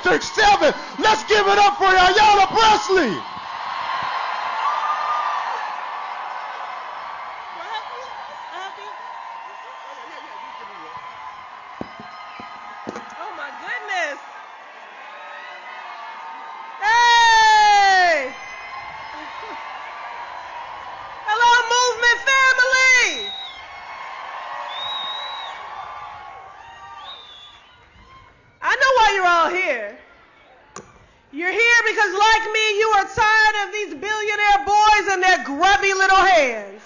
District 7. Let's give it up for Ayanna Pressley. Oh my goodness. Hey! Hello, movement family! I know why you're all here. You're here because, like me, you are tired of these billionaire boys and their grubby little hands.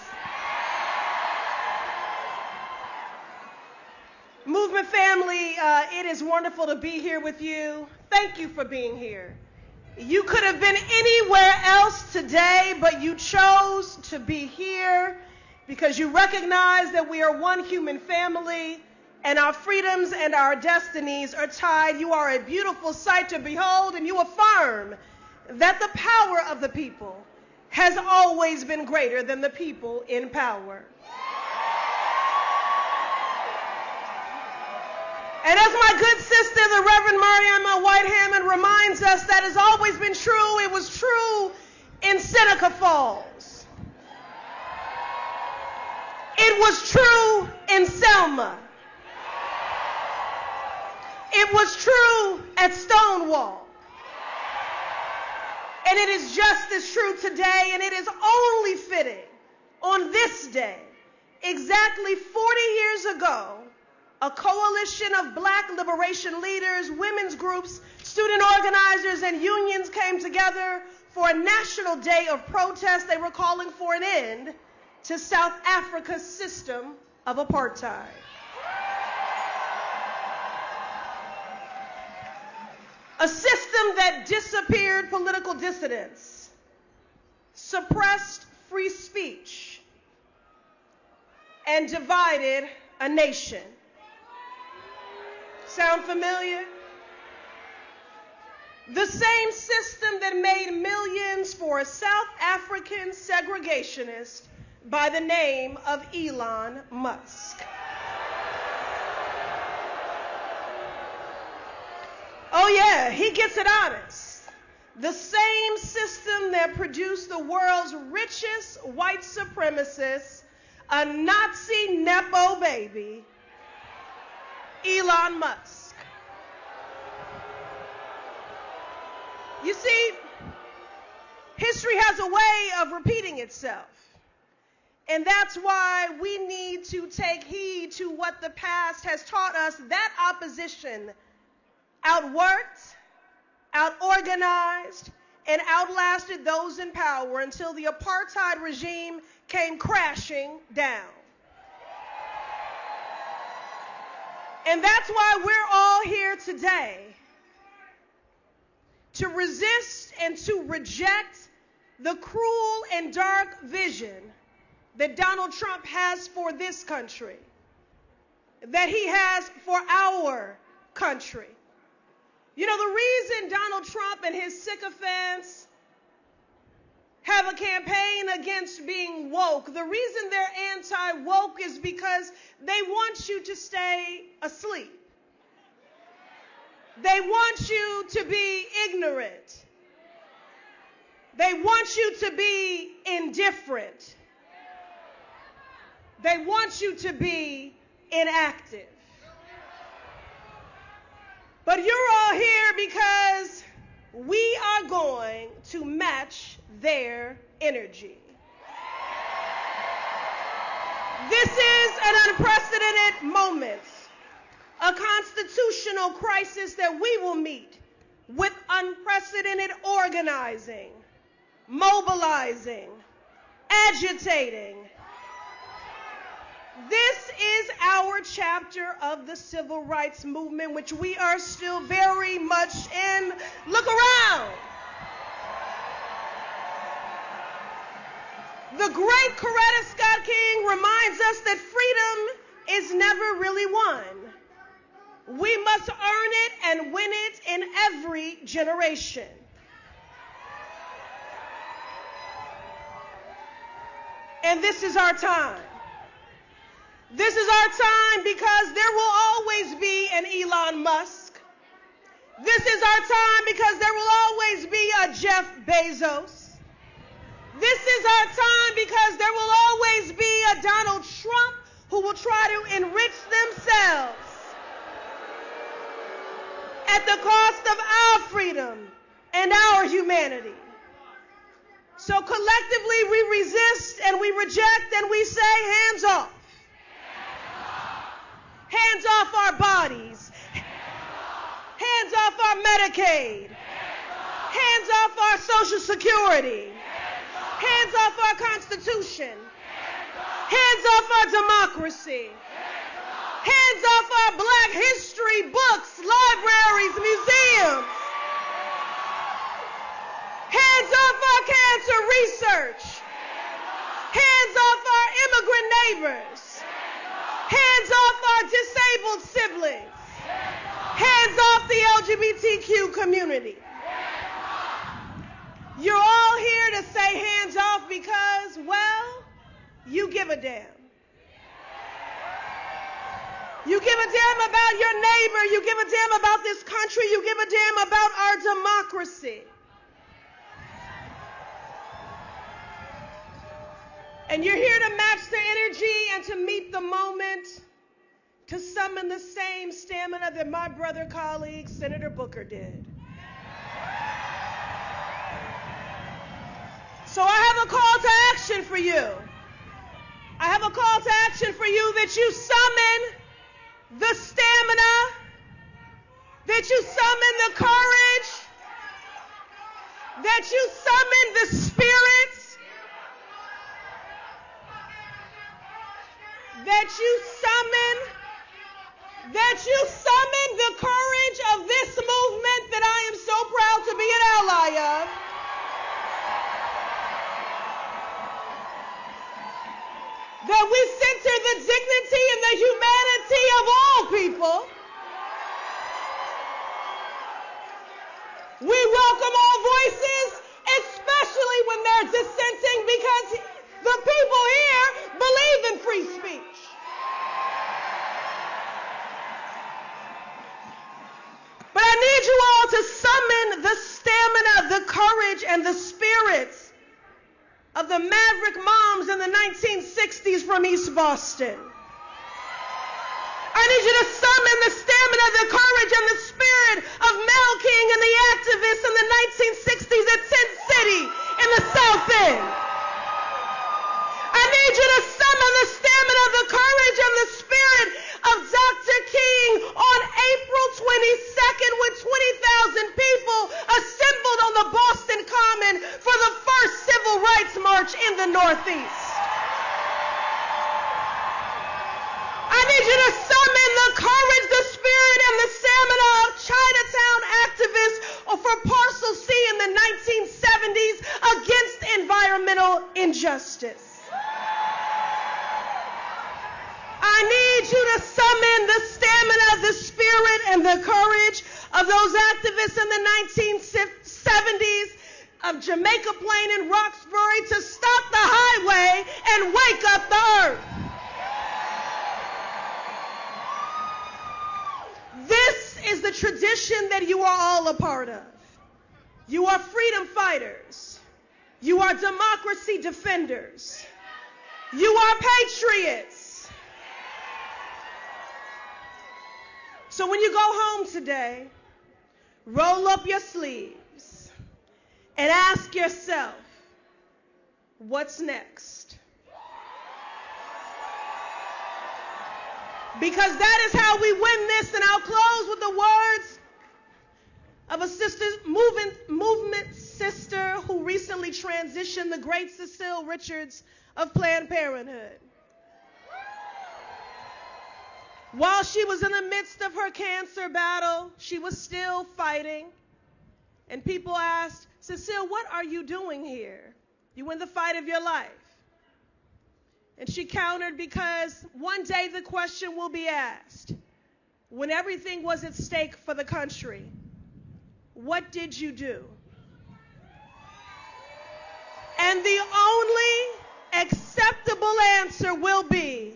Movement family, it is wonderful to be here with you. Thank you for being here. You could have been anywhere else today, but you chose to be here because you recognize that we are one human family and our freedoms and our destinies are tied. You are a beautiful sight to behold, and you affirm that the power of the people has always been greater than the people in power. And as my good sister, the Reverend Marianne White Hammond, reminds us, that has always been true. It was true in Seneca Falls. It was true in Selma. It was true at Stonewall. And it is just as true today, and it is only fitting on this day, exactly 40 years ago, a coalition of black liberation leaders, women's groups, student organizers, and unions came together for a national day of protest. They were calling for an end to South Africa's system of apartheid. A system that disappeared political dissidents, suppressed free speech, and divided a nation. Sound familiar? The same system that made millions for a South African segregationist by the name of Elon Musk. Oh yeah, he gets it honest. The same system that produced the world's richest white supremacist, a Nazi Nepo baby, Elon Musk. You see, history has a way of repeating itself. And that's why we need to take heed to what the past has taught us. That opposition outworked, outorganized, and outlasted those in power until the apartheid regime came crashing down. And that's why we're all here today, to resist and to reject the cruel and dark vision that Donald Trump has for this country, that he has for our country. You know, the reason Donald Trump and his sycophants have a campaign against being woke, the reason they're anti-woke is because they want you to stay asleep. They want you to be ignorant. They want you to be indifferent. They want you to be inactive. But you're all here because we are going to match their energy. This is an unprecedented moment, a constitutional crisis that we will meet with unprecedented organizing, mobilizing, agitating. This is our chapter of the civil rights movement, which we are still very much in. Look around. The great Coretta Scott King reminds us that freedom is never really won. We must earn it and win it in every generation. And this is our time. This is our time because there will always be an Elon Musk. This is our time because there will always be a Jeff Bezos. This is our time because there will always be a Donald Trump who will try to enrich themselves at the cost of our freedom and our humanity. So collectively we resist and we reject and we say hands off. Hands off our bodies. Hands off our Medicaid. Hands off our Social Security. Hands off our Constitution. Hands off our democracy. Hands off our Black history books, libraries, museums. Hands off our cancer research. Hands off our immigrant neighbors. Hands off our disabled siblings. Hands off the LGBTQ community. You're all here to say hands off because, well, you give a damn. You give a damn about your neighbor. You give a damn about this country. You give a damn about our democracy. And you're here to match the energy and to meet the moment, to summon the same stamina that my brother colleague, Senator Booker, did. So I have a call to action for you. I have a call to action for you that you summon the stamina, that you summon the courage, that you summon the spirit, that you summon the courage of this movement that I am so proud to be an ally of. That we center the dignity and the humanity of all people. We welcome all voices, especially when they're dissenting, because the people here believe in free speech. But I need you all to summon the stamina, the courage, and the spirits of the maverick moms in the 1960s from East Boston. I need you to summon the stamina, the courage, and the spirit of Mel King and the activists in the 1960s at Tent City in the South End. I need you to summon the stamina, the courage, and the spirit of Dr. King on April 22nd when 20,000 people assembled on the Boston Common for the first civil rights march in the Northeast. I need you to summon the courage, the spirit, and the stamina of Chinatown activists for Parcel C in the 1970s against environmental injustice. I need you to summon the stamina, the spirit, and the courage of those activists in the 1970s of Jamaica Plain and Roxbury to stop the highway and wake up the earth. This is the tradition that you are all a part of. You are freedom fighters. You are democracy defenders. You are patriots. So when you go home today, roll up your sleeves and ask yourself, what's next? Because that is how we win this, and I'll close with the words of a sister, movement sister who recently transitioned, the great Cecile Richards of Planned Parenthood. While she was in the midst of her cancer battle, she was still fighting. And people asked, Cecile, what are you doing here? You win the fight of your life. And she countered, because one day the question will be asked, when everything was at stake for the country, what did you do? And the only acceptable answer will be,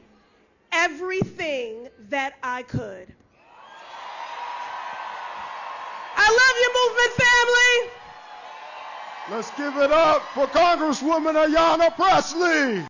everything that I could. Love you, movement family. Let's give it up for Congresswoman Ayanna Pressley.